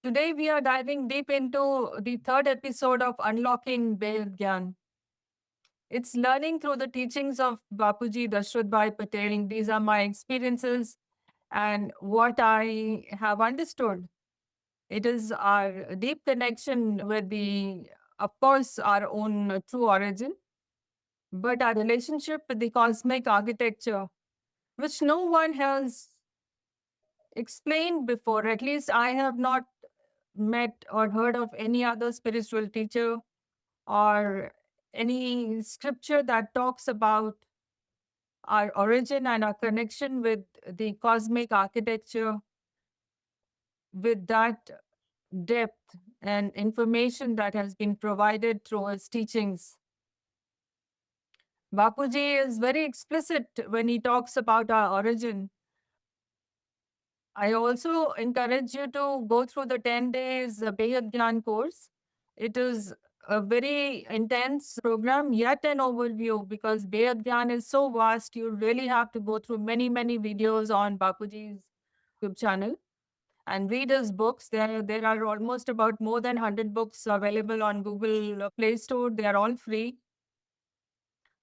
Today, we are diving deep into the third episode of Unlocking Ved Gyan. It's learning through the teachings of Bapuji Dashrath Bhai Patel. These are my experiences and what I have understood. It is our deep connection with of course, our own true origin, but our relationship with the cosmic architecture, which no one has explained before. At least I have not met or heard of any other spiritual teacher or any scripture that talks about our origin and our connection with the cosmic architecture with that depth and information that has been provided through his teachings. Bapuji is very explicit when he talks about our origin. I also encourage you to go through the 10 days Behad Gyan course. It is a very intense program, yet an overview because Behad Gyan is so vast. You really have to go through many, many videos on Bapuji's YouTube channel and read his books. There are almost about more than 100 books available on Google Play Store. They are all free,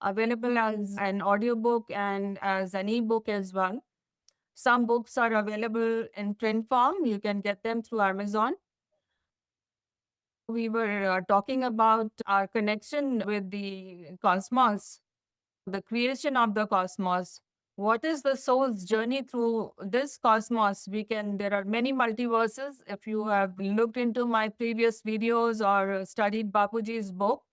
available as an audiobook and as an ebook as well. Some books are available in print form. You can get them through Amazon. We were talking about our connection with the cosmos, the creation of the cosmos. What is the soul's journey through this cosmos? There are many multiverses. If you have looked into my previous videos or studied Bapuji's book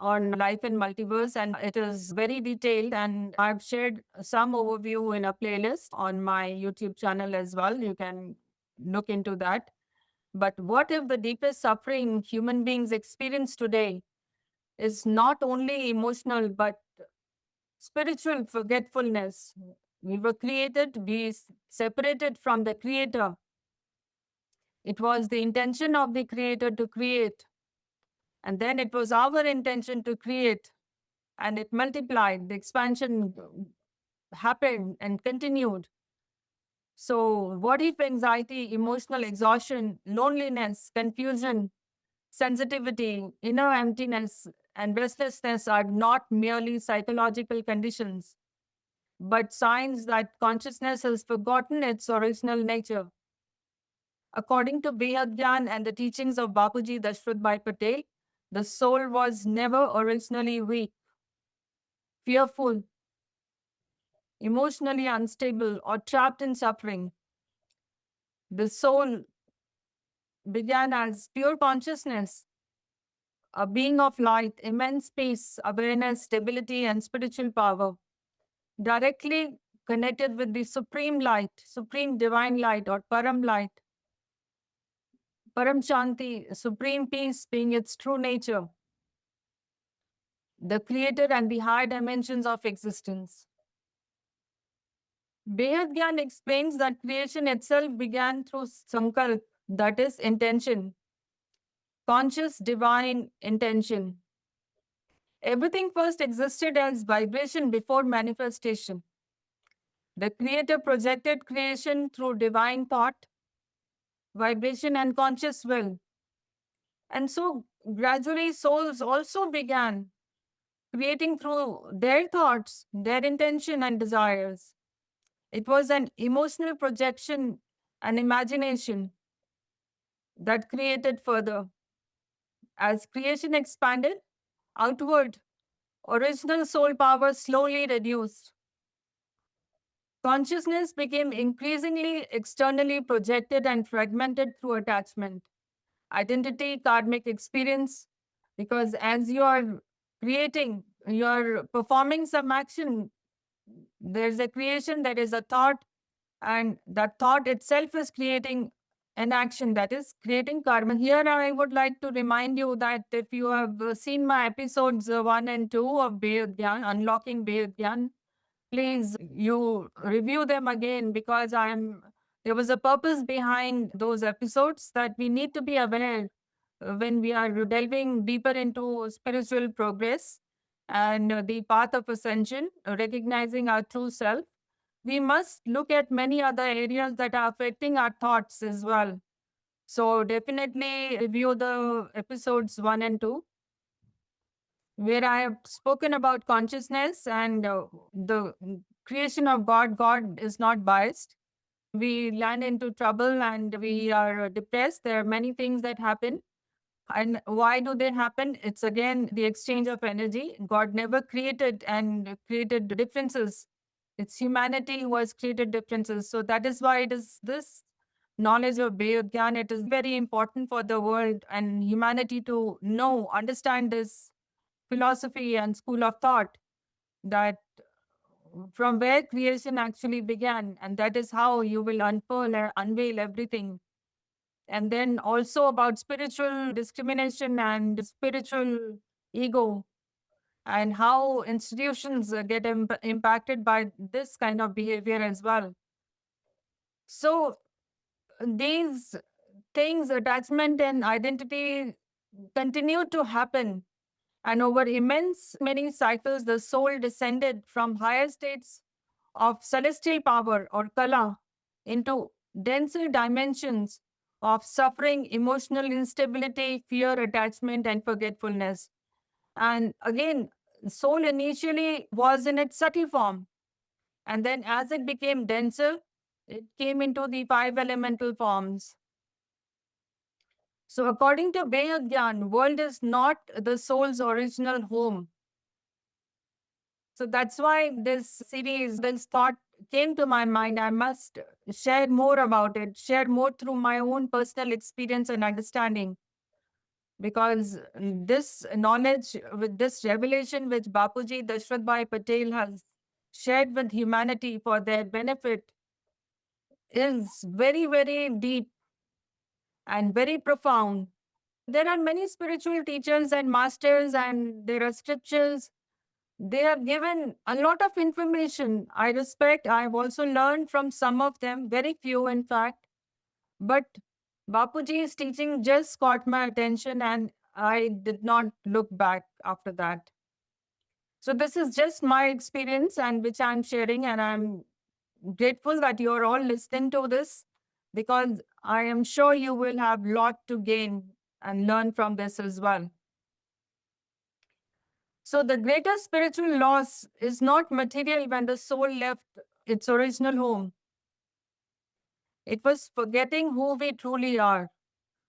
on life and multiverse, and it is very detailed. And I've shared some overview in a playlist on my YouTube channel as well. You can look into that. But what if the deepest suffering human beings experience today is not only emotional but spiritual forgetfulness? We were created, separated from the Creator. It was the intention of the Creator to create, and then it was our intention to create, and it multiplied. The expansion happened and continued. So, what if anxiety, emotional exhaustion, loneliness, confusion, sensitivity, inner emptiness, and restlessness are not merely psychological conditions, but signs that consciousness has forgotten its original nature? According to Behad Gyan and the teachings of Bapuji Dashrath Bhai Patel, the soul was never originally weak, fearful, emotionally unstable, or trapped in suffering. The soul began as pure consciousness, a being of light, immense peace, awareness, stability, and spiritual power, directly connected with the supreme light, supreme divine light, or Param light, Param Shanti, supreme peace being its true nature, the creator and the high dimensions of existence. Behad Gyan explains that creation itself began through sankalp, that is intention, conscious divine intention. Everything first existed as vibration before manifestation. The creator projected creation through divine thought, vibration, and conscious will. And so gradually souls also began creating through their thoughts, their intention, and desires. It was an emotional projection and imagination that created further. As creation expanded outward, original soul power slowly reduced. Consciousness became increasingly externally projected and fragmented through attachment, identity, karmic experience. Because as you are creating, you are performing some action, there's a creation, there is a thought, and that thought itself is creating an action that is creating karma. Here, I would like to remind you that if you have seen my episodes 1 and 2 of Behad Gyan, Unlocking Behad Gyan, please you review them again because there was a purpose behind those episodes that we need to be aware when we are delving deeper into spiritual progress and the path of ascension, recognizing our true self. We must look at many other areas that are affecting our thoughts as well. So definitely review the episodes 1 and 2, where I have spoken about consciousness and the creation of God. God is not biased. We land into trouble and we are depressed. There are many things that happen. And why do they happen? It's again the exchange of energy. God never created and created differences. It's humanity who has created differences. So that is why it is this knowledge of Bayodhyan. It is very important for the world and humanity to know, understand this philosophy and school of thought, that from where creation actually began. And that is how you will unfurl or unveil everything. And then also about spiritual discrimination and spiritual ego, and how institutions get impacted by this kind of behavior as well. So these things, attachment and identity, continue to happen. And over immense many cycles, the soul descended from higher states of celestial power or kala into denser dimensions of suffering, emotional instability, fear, attachment, and forgetfulness. And again, soul initially was in its subtle form. And then as it became denser, it came into the five elemental forms. So according to Bayagyan, world is not the soul's original home. So that's why this series, this thought came to my mind. I must share more about it, share more through my own personal experience and understanding. Because this knowledge, with this revelation which Bapuji Dashrath Bhai Patel has shared with humanity for their benefit, is very, very deep and very profound. There are many spiritual teachers and masters, and there are scriptures. They have given a lot of information. I respect. I've also learned from some of them, very few in fact. But Bapuji's teaching just caught my attention, and I did not look back after that. So this is just my experience and which I'm sharing, and I'm grateful that you're all listening to this, because I am sure you will have lot to gain and learn from this as well. So the greatest spiritual loss is not material when the soul left its original home. It was forgetting who we truly are.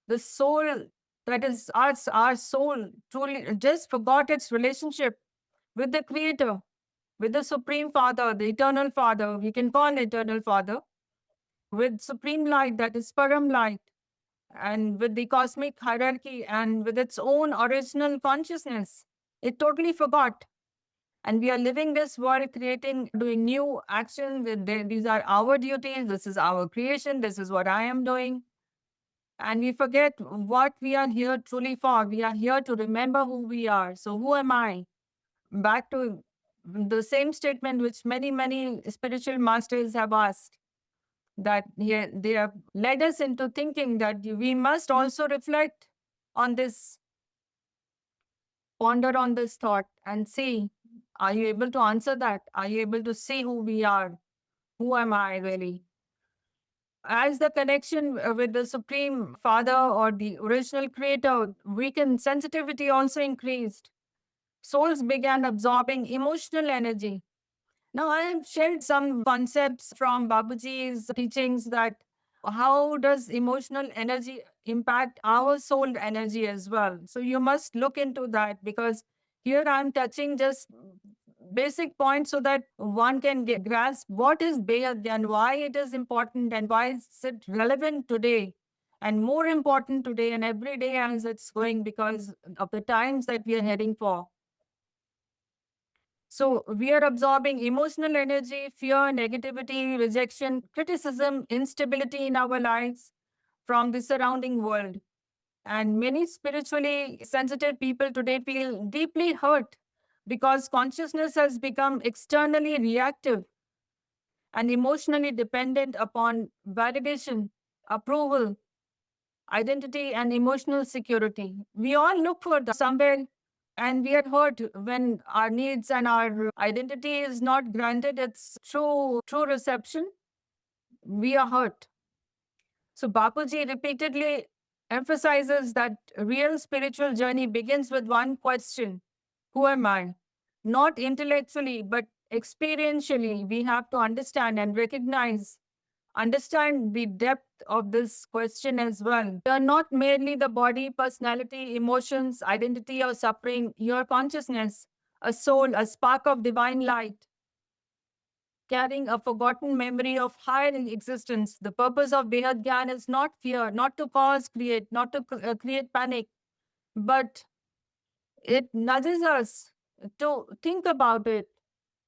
The soul, that is us, our soul, truly just forgot its relationship with the Creator, with the Supreme Father, the Eternal Father. We can call Eternal Father, with Supreme Light, that is Param Light, and with the cosmic hierarchy and with its own original consciousness. It totally forgot. And we are living this world, creating, doing new actions. These are our duties. This is our creation. This is what I am doing. And we forget what we are here truly for. We are here to remember who we are. So, who am I? Back to the same statement which many, many spiritual masters have asked, that they have led us into thinking that we must also reflect on this, ponder on this thought, and see, are you able to answer that? Are you able to see who we are? Who am I really? As the connection with the Supreme Father or the original Creator weakened, sensitivity also increased. Souls began absorbing emotional energy. Now, I have shared some concepts from Babaji's teachings, that how does emotional energy impact our soul energy as well. So you must look into that, because here I'm touching just basic points so that one can grasp what is Bayad and why it is important and why is it relevant today, and more important today and every day as it's going, because of the times that we are heading for. So we are absorbing emotional energy, fear, negativity, rejection, criticism, instability in our lives from the surrounding world. And many spiritually sensitive people today feel deeply hurt because consciousness has become externally reactive and emotionally dependent upon validation, approval, identity, and emotional security. We all look for somewhere, and we are hurt when our needs and our identity is not granted its true reception. We are hurt. So Bapuji repeatedly emphasizes that real spiritual journey begins with one question: who am I? Not intellectually, but experientially, we have to understand and understand the depth of this question as well. You are not merely the body, personality, emotions, identity, or suffering. Your consciousness, a soul, a spark of divine light, carrying a forgotten memory of higher existence. The purpose of Behad Gyan is not fear, not to cause create, not to create panic, but it nudges us to think about it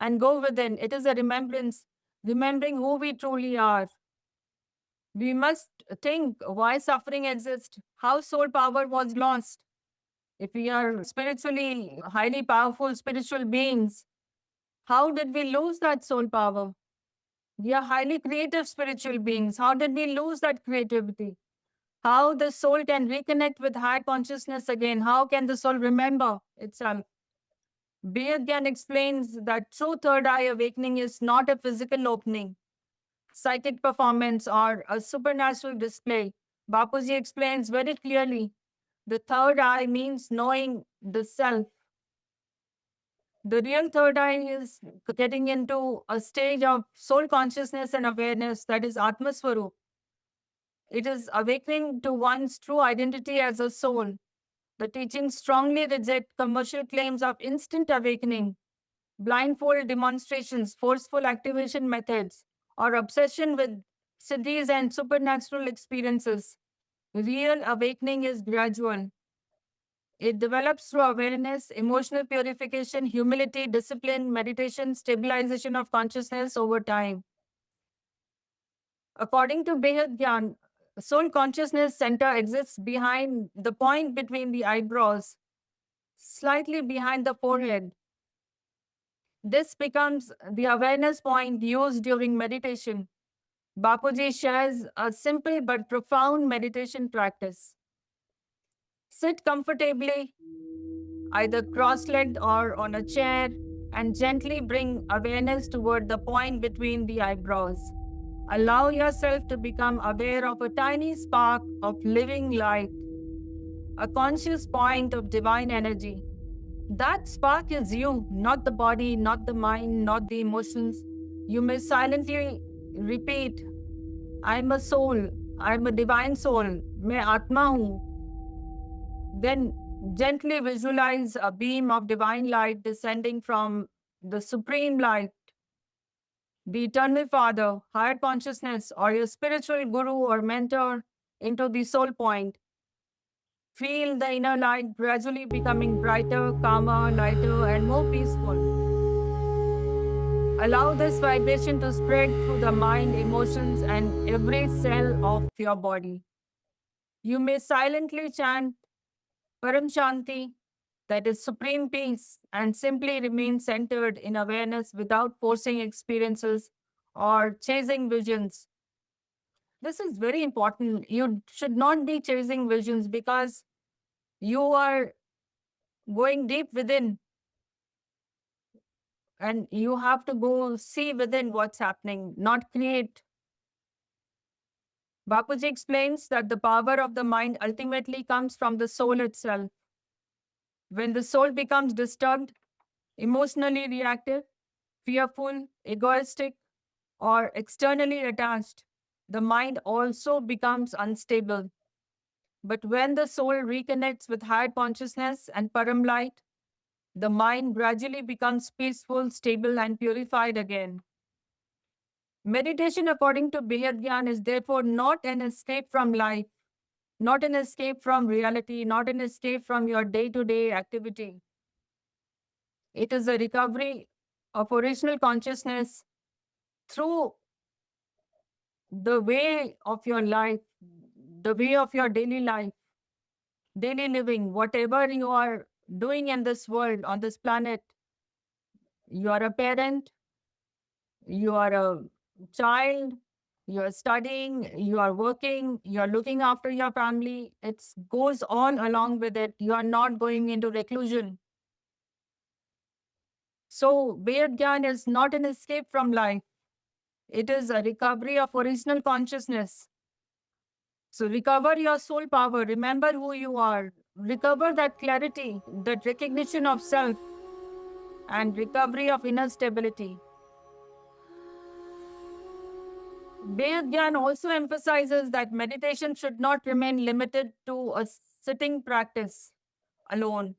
and go within. It is a remembrance, remembering who we truly are. We must think why suffering exists, how soul power was lost. If we are spiritually highly powerful spiritual beings, how did we lose that soul power? We are highly creative spiritual beings. How did we lose that creativity? How the soul can reconnect with higher consciousness again? How can the soul remember itself? Beard explains that true third eye awakening is not a physical opening, psychic performance, or a supernatural display. Bapuji explains very clearly the third eye means knowing the self. The real third eye is getting into a stage of soul consciousness and awareness, that is Atmaswarup. It is awakening to one's true identity as a soul. The teachings strongly reject commercial claims of instant awakening, blindfold demonstrations, forceful activation methods, or obsession with siddhis and supernatural experiences. Real awakening is gradual. It develops through awareness, emotional purification, humility, discipline, meditation, stabilization of consciousness over time. According to Behad Gyan, soul consciousness center exists behind the point between the eyebrows, slightly behind the forehead. This becomes the awareness point used during meditation. Bapuji shares a simple but profound meditation practice. Sit comfortably, either cross legged or on a chair, and gently bring awareness toward the point between the eyebrows. Allow yourself to become aware of a tiny spark of living light, a conscious point of divine energy. That spark is you, not the body, not the mind, not the emotions. You may silently repeat, I'm a soul, I'm a divine soul, मैं आत्मा हूँ. Then gently visualize a beam of divine light descending from the supreme light, the eternal Father, higher consciousness, or your spiritual guru or mentor into the soul point. Feel the inner light gradually becoming brighter, calmer, lighter, and more peaceful. Allow this vibration to spread through the mind, emotions, and every cell of your body. You may silently chant Param Shanti, that is supreme peace, and simply remain centered in awareness without forcing experiences or chasing visions. This is very important. You should not be chasing visions because you are going deep within and you have to go see within what's happening, not create. Bapuji explains that the power of the mind ultimately comes from the soul itself. When the soul becomes disturbed, emotionally reactive, fearful, egoistic, or externally attached, the mind also becomes unstable. But when the soul reconnects with higher consciousness and Param light, the mind gradually becomes peaceful, stable, and purified again. Meditation, according to Behad Gyan, is therefore not an escape from life, not an escape from reality, not an escape from your day to day activity. It is a recovery of original consciousness through the way of your life, the way of your daily life, daily living, whatever you are doing in this world, on this planet. You are a parent, you are a child, you are studying, you are working, you are looking after your family. It goes on along with it. You are not going into reclusion. So, Ved Gyan is not an escape from life. It is a recovery of original consciousness. So recover your soul power. Remember who you are. Recover that clarity, that recognition of self, and recovery of inner stability. Ved Gyan also emphasizes that meditation should not remain limited to a sitting practice alone.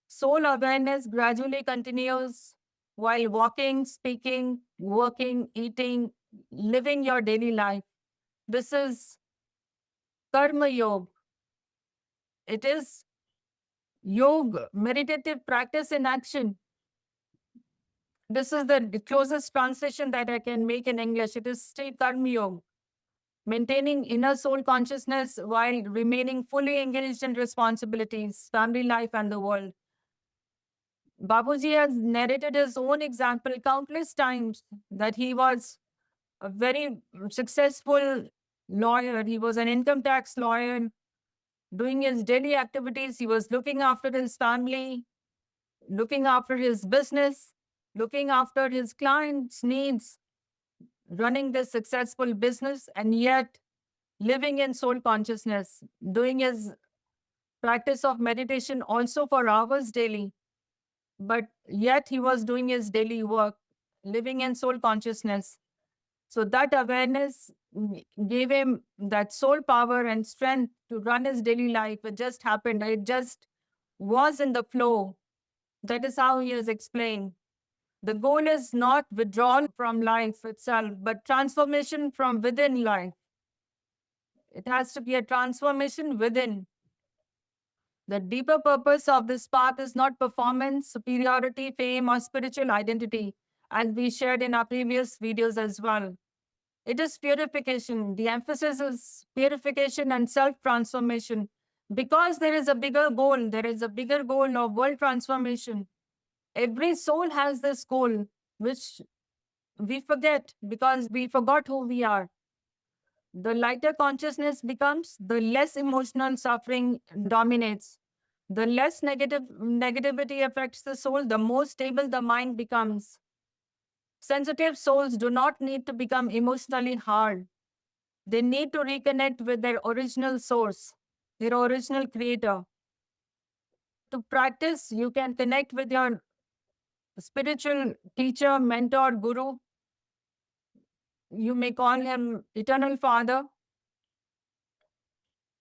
Soul awareness gradually continues while walking, speaking, working, eating, living your daily life. This is Karma Yoga. It is yoga, meditative practice in action. This is the closest translation that I can make in English. It is still Karma Yoga, maintaining inner soul consciousness while remaining fully engaged in responsibilities, family life, and the world. Babuji has narrated his own example countless times that he was a very successful lawyer. He was an income tax lawyer doing his daily activities. He was looking after his family, looking after his business, looking after his clients' needs, running this successful business, and yet living in soul consciousness, doing his practice of meditation also for hours daily. But yet he was doing his daily work, living in soul consciousness. So that awareness gave him that soul power and strength to run his daily life. It just happened. It just was in the flow. That is how he has explained. The goal is not withdrawal from life itself, but transformation from within life. It has to be a transformation within. The deeper purpose of this path is not performance, superiority, fame, or spiritual identity, as we shared in our previous videos as well. It is purification. The emphasis is purification and self transformation. Because there is a bigger goal, there is a bigger goal of world transformation. Every soul has this goal, which we forget because we forgot who we are. The lighter consciousness becomes, the less emotional suffering dominates. The less negativity affects the soul, the more stable the mind becomes. Sensitive souls do not need to become emotionally hard. They need to reconnect with their original source, their original creator. To practice, you can connect with your spiritual teacher, mentor, guru. You may call him Eternal Father.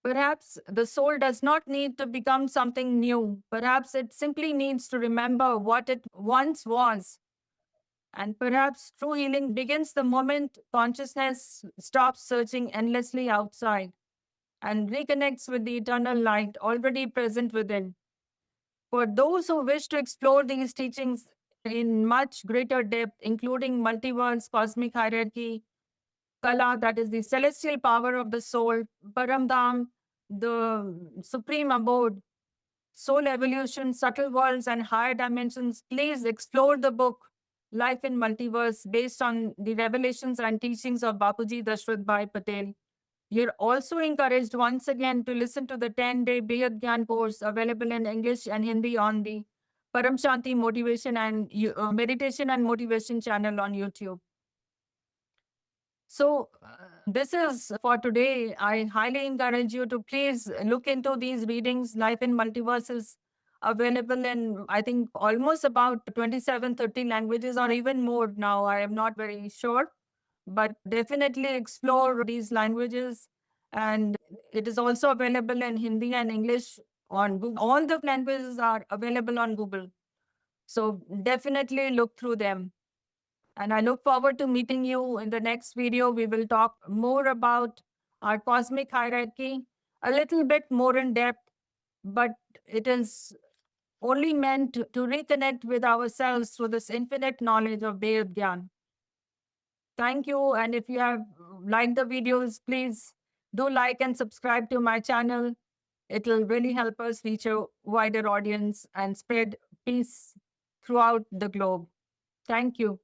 Perhaps the soul does not need to become something new. Perhaps it simply needs to remember what it once was. And perhaps true healing begins the moment consciousness stops searching endlessly outside and reconnects with the eternal light already present within. For those who wish to explore these teachings in much greater depth, including multiverse, cosmic hierarchy, Kala, that is the celestial power of the soul, Paramdham, the supreme abode, soul evolution, subtle worlds, and higher dimensions, please explore the book Life in Multiverse based on the revelations and teachings of Bapuji Dashrath Bhai Patel. You're also encouraged once again to listen to the 10-day Behad Gyan course available in English and Hindi on the Param Shanti Motivation and Meditation and Motivation channel on YouTube. So, this is for today. I highly encourage you to please look into these readings. Life in Multiverse is available in, I think, almost about 27, 30 languages or even more now. I am not very sure, but definitely explore these languages. And it is also available in Hindi and English on Google. All the languages are available on Google. So, definitely look through them. And I look forward to meeting you in the next video. We will talk more about our cosmic hierarchy, a little bit more in depth, but it is only meant to reconnect with ourselves through this infinite knowledge of Ved Gyan. Thank you. And if you have liked the videos, please do like and subscribe to my channel. It will really help us reach a wider audience and spread peace throughout the globe. Thank you.